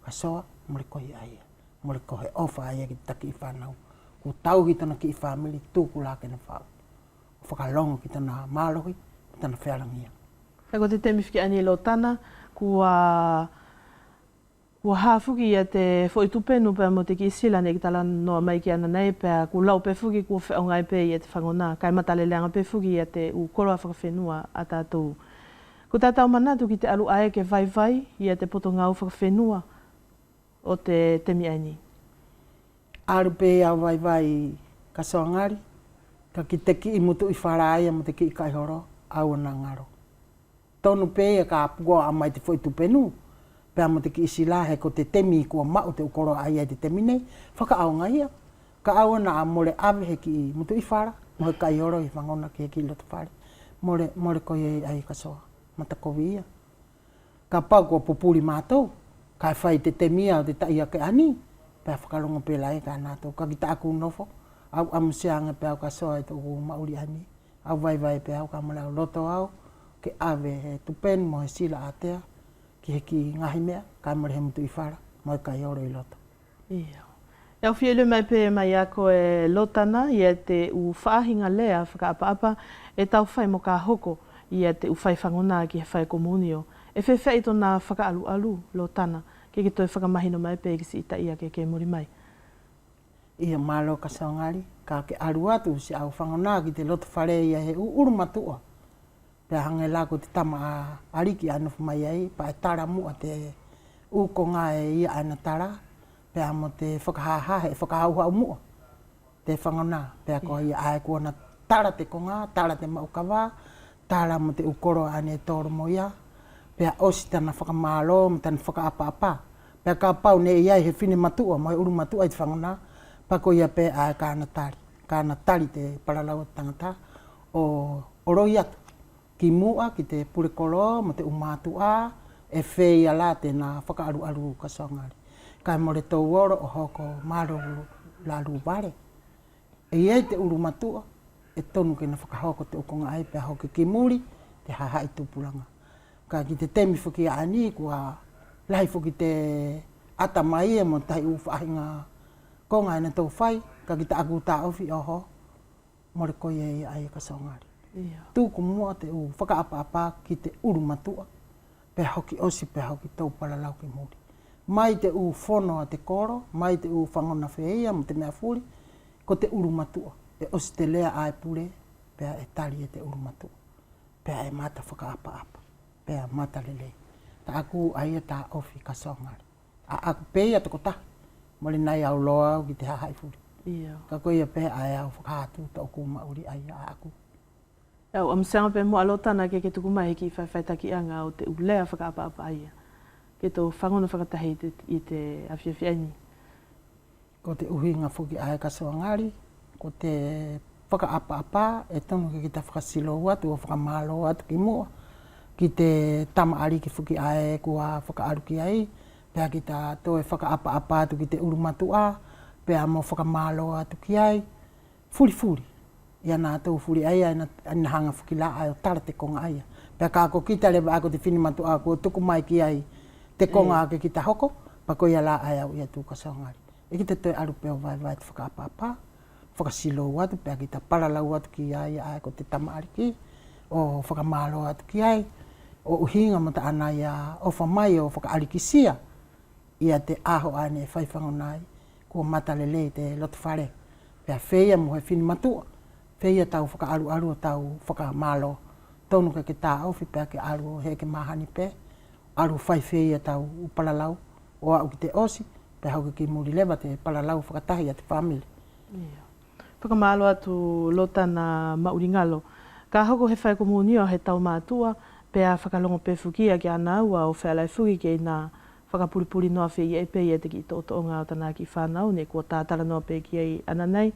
S4: ka soa, mori koi ai. mo le kohe ofa ai ki taki i whanau. Ko tau ki tana ki i whamili tūku la kena whau. Whakalongo ki tana mālohi, ki tana whiarangia.
S1: Ko te temi whiki ani lo tana, kua hāwhuki ia te whoitupenu pēr mo te ki isila ne ki tala noa mai ki ana nei pēr ku lau pē whuki kua whiongai pē ia te whangona. Kai matale leanga pē whuki ia te u koroa whakawhenua a tātou. Ko tātau manatu ki te alu ae ke vai ia te poto ngau whakawhenua o te temi aini.
S4: Aru pē au vai ka soangari, ka ki te ki i mutu i wharaia mo te ki i kaihoro, au ana ngaro. Tonu pē ka apua a mai te whoitupenu, pēr mo te ki isi lahe ko te temi kua mau te ukoro ai ai te temi nei, whakaaunga ia. Ka au ana a mole ave he ki mutu i whara, mo he kaihoro i whangona ki he ki loto whare. Mole ko iei ai ka soa, matakovi ia. Ka pau kua pupuri mātou, ka whai te temi au te taia ke ani, pēr whakalonga pēla e ka nātou. Ka ki ta aku nofo, au amuseanga pēr ka soa e tōku mauri ani. Au vai pēr au ka mole au loto au, ke ave he tupen mo he sila atea, ki he ki ngahi mea, ka mare he mutu i whara, mo e kai oro i loto.
S1: Ia. Iau whiele mai pē mai a koe lotana, ia te u whaahinga lea whakaapa-apa, e tau whai mo ka hoko, ia te u whai whangona ki he whai komunio. E whewhai tōna whakaalu-alu lotana, ke toi whakamahino mai pē ki si ita ia ke muri mai.
S4: Ia malo ka saongari, ka ke aru atu si au whangona ki te loto whare ia he uru matua. Pea hange lako te tama a ariki anofu mai ai, pa e tara mua te ukonga e ia aina tara, pea mo te whakahaha e whakahauhau mua, te whangona, pea ko ia ae kua na tara te konga, tara te maukawa, tara mo te ukoro ane toro mo ia, pea osi tana whakamalo, mo tana whakaapa-apa, pea ka pau ne iai he whine matua, mo he uru matua i te whangona, pa ko ia pea ae kāna tari te paralau tangata, o roi atu. Ki mua, ki te purekoro, mo te umātua, e whei ala tēnā whakaaru-aru ka songari. Kai more tau oro o hoko maro la rūware. E iei te uru matua, e tonu kena whakahoko te ukonga ai, pia hoki ki muri, te hahai tūpuranga. Ka ki te temi whuki ani, kua lahi whuki te ata mai e mo tahi uwhahinga konga ena tau whai, ka ki te aku tā ofi oho, more koe iei ai ka songari. Tūku mua te u whakaapa-apa ki te uru matua, pe hoki osi pe hoki tau paralau ki muri. Mai te u whono a te koro, mai te u whangona wheia mo te mea furi, ko te uru matua. E osi te lea ai pure, pea e tari e te uru matua. Pea e mata whakaapa-apa, pea mata lelei. Ta aku aia tā ofi ka songari. A aku pēia toko tahi, mole nai au loa au ki te hahai furi. Ka koe ia pēa ai au whakahatu ta oku mauri aia a aku.
S1: Iau, amsanga pe mua alotana ke tuku mai ki whaiwhaitaki anga o te ulea whakaapa-apa aia. Ke tō whangona whakatahi i te awhiawhiaini.
S4: Ko te uhinga whuki ae ka soangari, ko te whakaapa-apa, e tonu ki ta whakasilo atu o whakamalo atu ki mua. Ki te tama ari ki whuki ae kua whakaaruki ai, pea ki ta tō e whakaapa-apa atu ki te urumatua, pea mo whakamalo atu ki ai, furi. Ia nā tau furi ai, ana hanga whuki la ai o tara te konga aia. Pea ka ako kita lewa ako te whinimatu ako, tuku mai ki ai te konga ake ki ta hoko, pa ko ia la ai au ia tū ka saongari. E ki te toi aru peo vai te whakaapa-apa, whakasilo atu, pea ki ta paralau atu ki ai, ai ko te tamaariki, o whakamalo atu ki ai, o uhinga mo ta ana ia ofa mai o whakaarikisia, ia te aho ane whaiwhangonai, kua mata lelei te loto whare. Pea wheia mo he whinimatua, wheia tau whakaaru-aru o tau whakamalo, tonu ke tā ofi pea ke aru o he ke mahani pe, aru whai wheia tau upalalau, o au ki te osi, pea hauke ki muri lewa te palalau whakatahi a te whamili.
S1: Whakamalo atu lota na mauringalo, ka hoko he whai komunio he tau mātua, pea whakalongo pe whukia ki ana ua o whealai whuki ki nā whakapuripuri noa whea e pe i te ki tōtonga o tana ki whanau, ne kua tātara noa pe ki ai ana nei.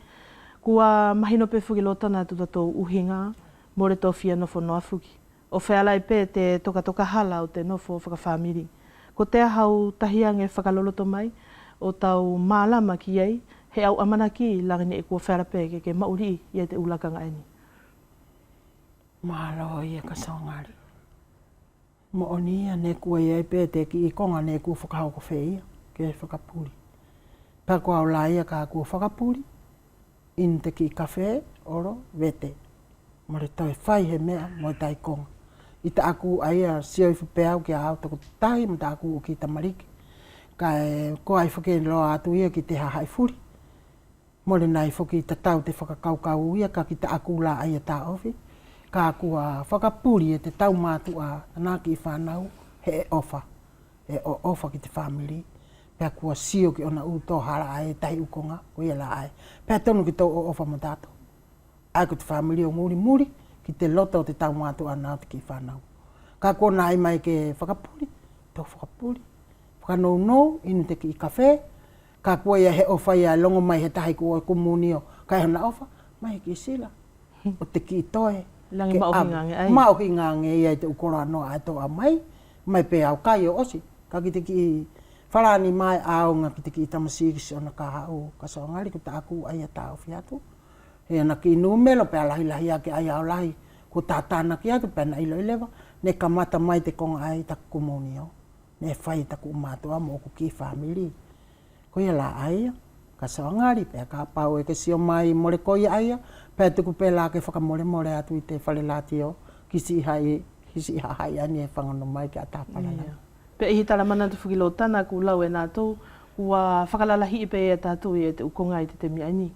S1: Kua mahino pe whuki lota nā tutatou uhinga, more tō whia nofo noa whuki. O whealai pe te toka hala o te nofo whakawhamiri. Ko te ahau tahiange whakaloloto mai, o tau mālama ki ai, he au amana ki langani e kua whera pe ke mauri i te ulakanga eni.
S4: Mālo i e ka saongari. Mo onia ne kua iai pe te ki i konga ne kua whakahauko wheia, ke whakapuri. Pea kua o laia ka kua whakapuri. In te ki kafe, oro, vete. Mo re toi whai he mea mo tai konga. I ta aku aia sio i whipeau ki a au tako tahi mo ta aku o ki tamariki. Ka e ko ai whake loa atu ia ki te hahai furi. Mo le nai whaki ta tau te whakakaukau ia ka ki ta aku la aia ta ofi. Ka aku a whakapuri e te tau mātu a anaki i whanau he ofa. E o ofa ki te family. Pea kua sio ki ona uto hara ai tahi ukonga o ia la ai. Pea tonu ki tau o ofa mo tato. Ai ko te family o muri muri ki te loto o te tau mātu ana te ki whanau. Ka kona ai mai ke whakapuri, tau whakapuri. Whakanau nou, inu te ki i kafe. Ka kua ia he ofa ia longo mai he tahi kua komunio. Ka hana ofa, mai ki sila. O te ki i toe.
S1: Langi maohingange ai.
S4: Maohingange ia te ukora no ai toa mai. Mai pe au kai o osi. Ka ki te ki i wharani mai aonga ki te ki i tamasirisi o na ka hau. Ka soangari ko ta aku ai a tau fiatu. He ana ki numelo pe alahi lahi ake ai au lahi. Ko tātāna ki atu pe na ilo ilewa. Ne kamata mai te konga ai ta komunio. Ne whai ta ku mātua mo ku ki family. Ko ia la aia. Ka soangari pe ka pau e ke sio mai more koi aia. Pe tuku pe la ke whakamore more atu i te whale lati o. Kisi hai ani e whangano mai ki a tāpalana.
S1: Pe ihi tala mana tu whukilo tana ku lau e nātou. Ua whakalalahi i pe e tātou i e te ukonga i te miaini.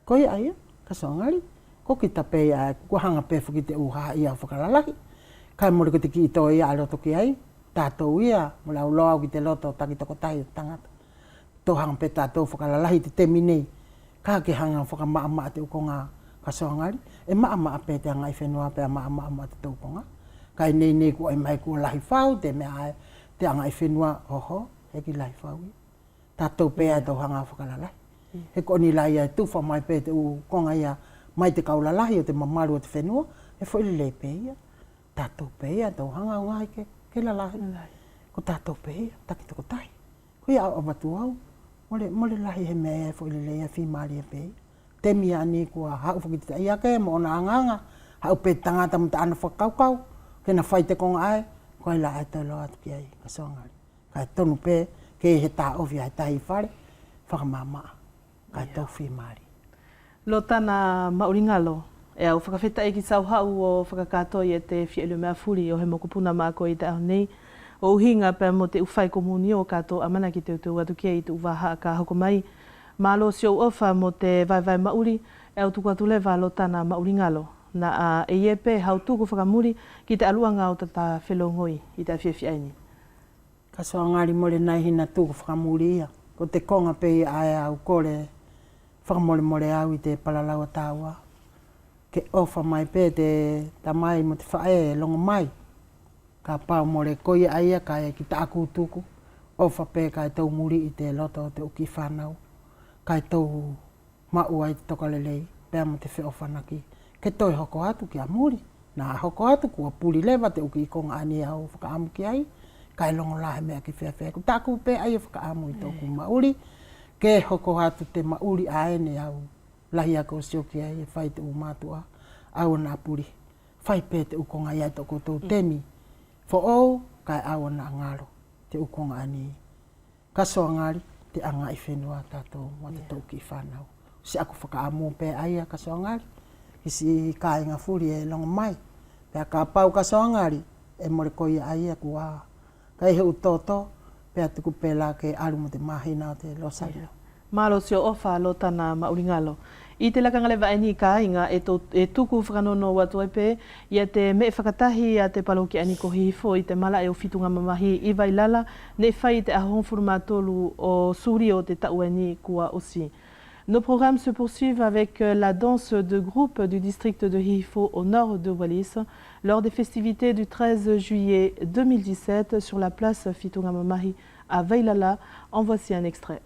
S4: Ko ia aia. Ka soangari. Ko ki tape ia kua hanga pe whuki te uha ia whakalalahi. Kai mori ko te ki ito ia aloto ki ai. Tātou ia. Mula uloa ki te loto taki toko tahi o tangata. Tō hanga pe tātou whakalalahi te temi nei. Ka ke hanga whakamaa te ukonga ka soangari. E maa pe te hanga i whenua pe a maa te te ukonga. Kai nei ku ai mai kua lahi whau te mea ai. Te hanga i whenua oho. Heki lahi whau i. Tātou pe ai tō hanga whakalalahi. He koni lai ai tuwha mai pe te ukonga ia. Mai te kaulalahi o te mamaru o te whenua, e whaile le pe ia. Tātou pe ia, tau hanga o ngai ke lalahi. Ko tātou pe ia, taki toko tahi. Ko ia au abatu au, mole lahi he mea e whaile le ia, whimari e pe ia. Temi ani kua hau whakitita ia ke, mo ona anganga, hau pe tangata mo ta ana whakaukau, kena whai te konga ai, ko ai la ai tau loa atu ki ai, ka soangari. Kai tonu pe, ke he tā ofi ai tahi whare, whakamamaa, kai tau whimari.
S1: Lo tana mauringalo, e au whakawheta e ki sau hau o whakakatoi e te whielu mea furi o he mokupuna mako i te au nei. O uhinga pe mo te uwhai komuni o kato amana ki te utu atu kia i te uwaha ka hoko mai. Malo si au ofa mo te vai mauri e au tuku atu lewa lo tana mauringalo. Na e iepe hau tuku whakamuri ki te aluanga o tata whelongoi i te awhiawhiaini.
S4: Ka soa ngari mole nai hina tuku whakamuri ia. Ko te konga pe i ai au kore whakamore au i te palalaua tāua. Ke ofa mai pe te tamai mo te whae longo mai. Ka pau more koia aia ka e ki ta aku tuku. Ofa pe ka e tau muri i te loto o te uki whanau. Ka e tau mau ai te tokalelei. Pea mo te wheofa naki. Ke toi hoko atu ki a muri. Nā hoko atu kua puri lewa te uki i konga ani au whakaamu ki ai. Ka e longo lahe mea ki whea. Ku taku pe ai whakaamu i tōku mauri. Ke hoko atu te mauri aene au. Lahi ako sioki ai e whai te umātua. Au na puri. Whai pe te ukonga iai toko tō temi. Fo au, kai au na ngaro. Te ukonga ani. Kaso ngari, te anga i whenua tātou mo te tōki whanau. Si ako whakaamu pe ai a kaso ngari. Isi ka inga furi e longo mai. Pea ka pau kaso ngari. E more koi ai a kua. Kai he utoto. Pea tuku pela ke alu mo te mahina o te losario.
S1: Malo sio ofa lo tana mauringalo. I te lakanga lewa e ni ka inga e tuku whakanono watu e pe, ia te me whakatahi a te paloki ani ko hifo i te mala e o fitunga mamahi i vai lala, ne whai te ahonfuru mātolu o suri o te tauani kua osi. Nos programmes se poursuivent avec la danse de groupe du district de Hifo au nord de Wallis lors des festivités du 13 juillet 2017 sur la place Fitunga Mamahi à Vailala. En voici un extrait.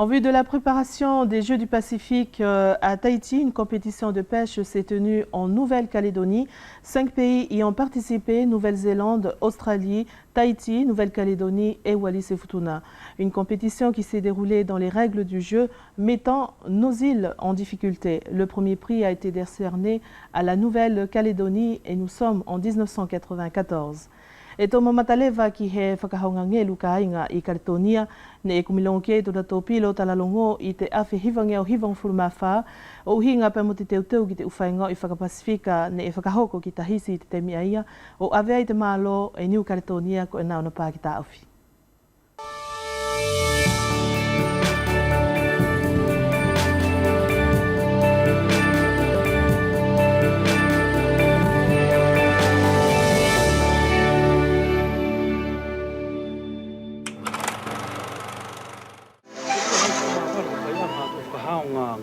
S1: En vue de la préparation des Jeux du Pacifique à Tahiti, une compétition de pêche s'est tenue en Nouvelle-Calédonie. 5 pays y ont participé, Nouvelle-Zélande, Australie, Tahiti, Nouvelle-Calédonie et Wallis-et-Futuna. Une compétition qui s'est déroulée dans les règles du jeu, mettant nos îles en difficulté. Le premier prix a été décerné à la Nouvelle-Calédonie et nous sommes en 1994. E tō mamataleva ki he whakahaunga ngelu ka inga I Karitonia, ne e kumilonge e tō pilo talalongo I te awhi hivange o hivang furumawha, o uhinga pa mo te teuteu ki te uwhainga I whakapasifika ne e whakahoko ki tahisi te te mia ia, o awea I te malo e New Karitonia ko e nauna pā ki tā awhi.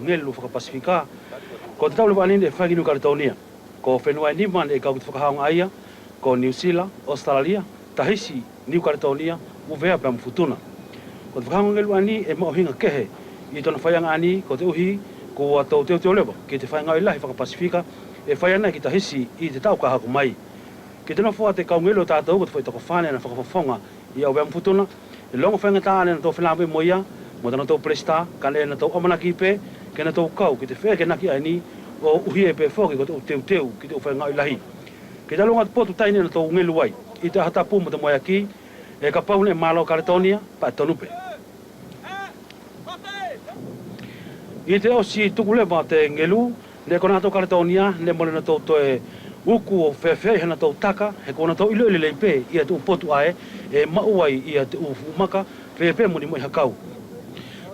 S5: Ngelu whakapasifika, ko te tau lewa anine e whagi New Karitonia, ko whenua ni man e kau ki te whakahaonga aia, ko New Zealand, Australia, Tahiti, New Karitonia, Uvea pa Mfutuna. Ko te whakahaonga ngelu ani e mauhinga kehe, I tona whaianga ani ko te uhi, ko atau teo lewa, ki te whainga I lahi whakapasifika, e whaiana ki Tahiti I te tau kahako mai. Ki tena whua te kau ngelu tātou, ko te whaitako whane na whakafonga I Uvea Mfutuna, e longa whainga tāne na tō whenamwe moia, mo tana tō presta, ka ne na tō amanaki pe, kena tō kau ki te whea ke naki ai ni o uhi e pe whoki ko te teu ki te uwhainga I lahi. Ki te alonga potu taine na tō ngelu wai, I te ahatapu mo te moia ki, e ka paune Malo Karitonia, pa tonupe. I te osi tuku lewa te ngelu, ne kona tō Karitonia, ne mole na tō e uku o whewhea hena tō taka, he kona tō ilo ili leipe, ia te upotu ae, e mauai ia te umaka, whewhea moni mo I hakau.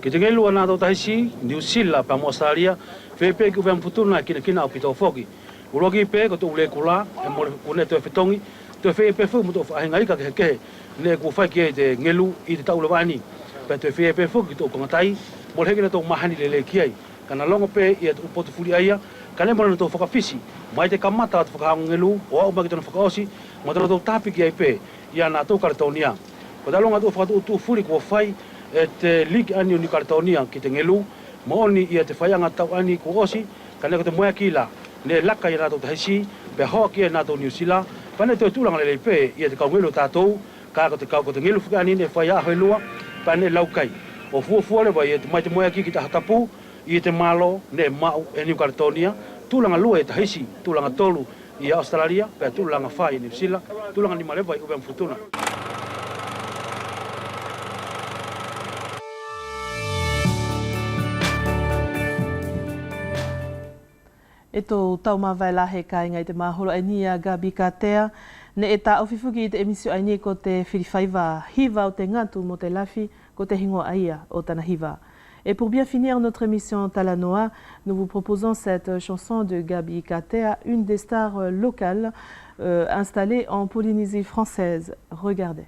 S5: Ki te ngelu ana tō Tahiti, New Zealand pa mo Australia, whepe ki Uvea Mfutuna kina au pito whoki. Uroki pe ko te ule kula, e mole kune te whetongi, te whepe whu mo tō whahinga ika ke kehe, ne ku whai ki te ngelu I te tau lewani. Pe te whepe whu ki tō kongatai, mole hekina tō mahani le ki ai. Kana longa pe I te upotu furi aia, ka ne mole na tō whakawhisi, mai te kamata atu whakahango ngelu, o au maki tōna whakaosi, ma tōna tō tāpi ki ai pe, ia nā tō Karitonia. Ko te alonga tō whakatu furi kua whai, e te liki ani o New Karitonia ki te ngelu, maoni ia te whaianga tau ani ko osi, ka ne ko te moea kila, ne laka I nātou Tahiti, pe hoa ki nātou New Zealand, pa ne te tūranga le pe ia te kau ngelu tātou, ka ko te kau ko te ngelu whikani ne whai aho lua, pa ne laukai. O fuafua lewa ia te mai te moea ki te hatapu, ia te malo ne mau e New Karitonia, tūranga lua e Tahiti, tūranga tolu I Australia, pe tūranga whai New Zealand, tūranga ni malewa I Uvea Mfutuna.
S1: E tō tau mawai lahe ka inga I te maholo ai ni a Gabi Katea, ne e tā awhiwhuki I te emisio ai ni ko te whiriwhaiwa hiva o te ngatu mo te lafi ko te hingoa aia o tana hiva. Et pour bien finir notre émission Talanoa, nous vous proposons cette chanson de Gabi Katea, une des stars locales installées en Polynésie française. Regardez.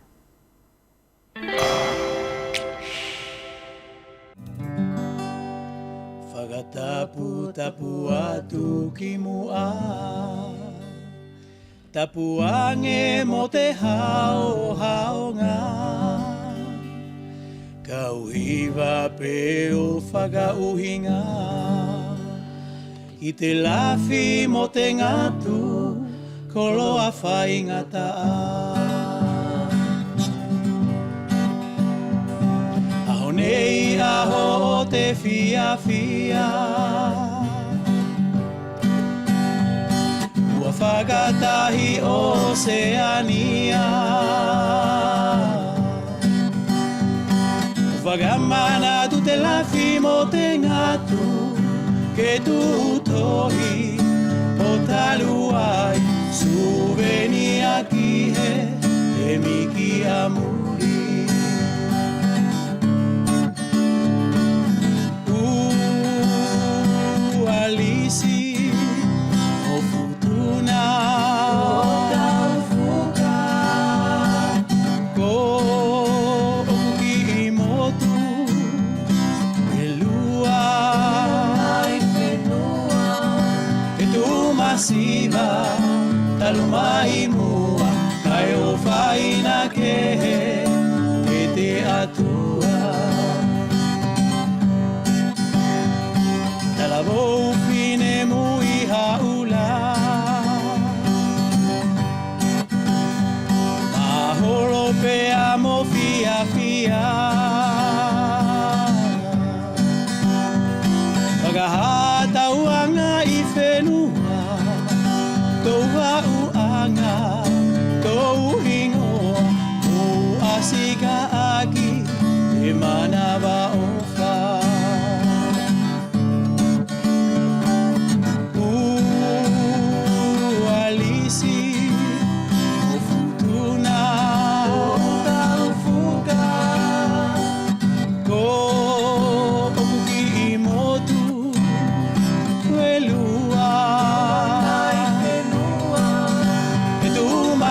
S6: Tapu atu ki mua Tapu ange mo te hao ngā Kau hiva pe o whakauhinga I te lafi mo te ngatu Kolo a whaingata Aho nei aho te fia Ua whakatahi Oceania Whakamana tu te lafi mo te ngatu Ke tu utohi o talu ai Suvenia ki he e miki amuri Alisi o Futuna ko ki motu elua e tu masiva talumai mua kai o faina ke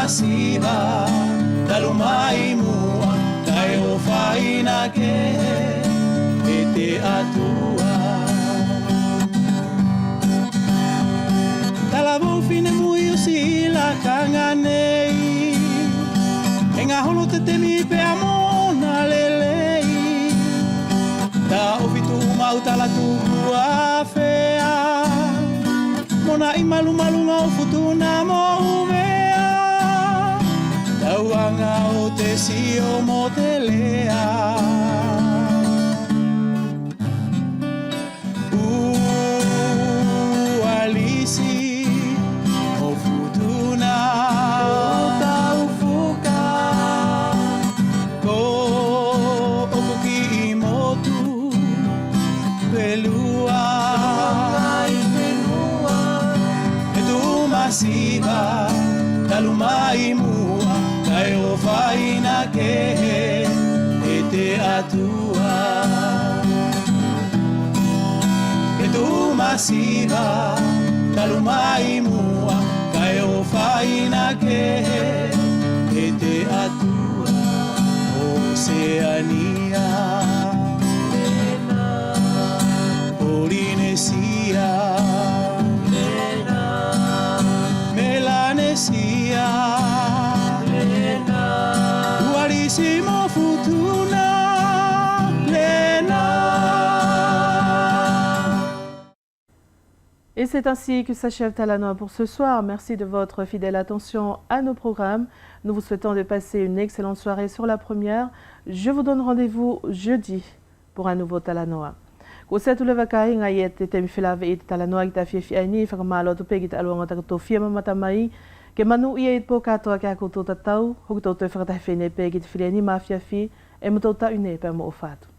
S6: masiva talumai mua kai o faina ke e te atua Talavou fine mui o sila kanga nei Enga holo te temi pe amona lelei Ta ofitu mau tala tuku a fea Mona i malu malu ngau futuna mo umea Tauanga o te sio mo te lea Alisi o futuna o tau fuka Ko o kuki i motu pelua Masiva, talumai mua, kai o faina ke e te atua. E tu masiva, talumai mua, kai o faina ke e te atua. Oceania, Polinesia, Melanesia, Dualissimo Futuna, Lena.
S1: Et c'est ainsi que s'achève Talanoa pour ce soir. Merci de votre fidèle attention à nos programmes. Nous vous souhaitons de passer une excellente soirée sur la première. Je vous donne rendez-vous jeudi pour un nouveau Talanoa. Ko se tule wakai nga i te temi whilawe i te Talanoa ki ta whiawhi aini, whakamalo tu pegi te aluanga takato whiama matamai, ke manu ia i te po katoa kia koutou tatau, hoki tau te whakatahi whene pegi te while ni ma whiawhi, e mo tau ta une pe mo o whātu.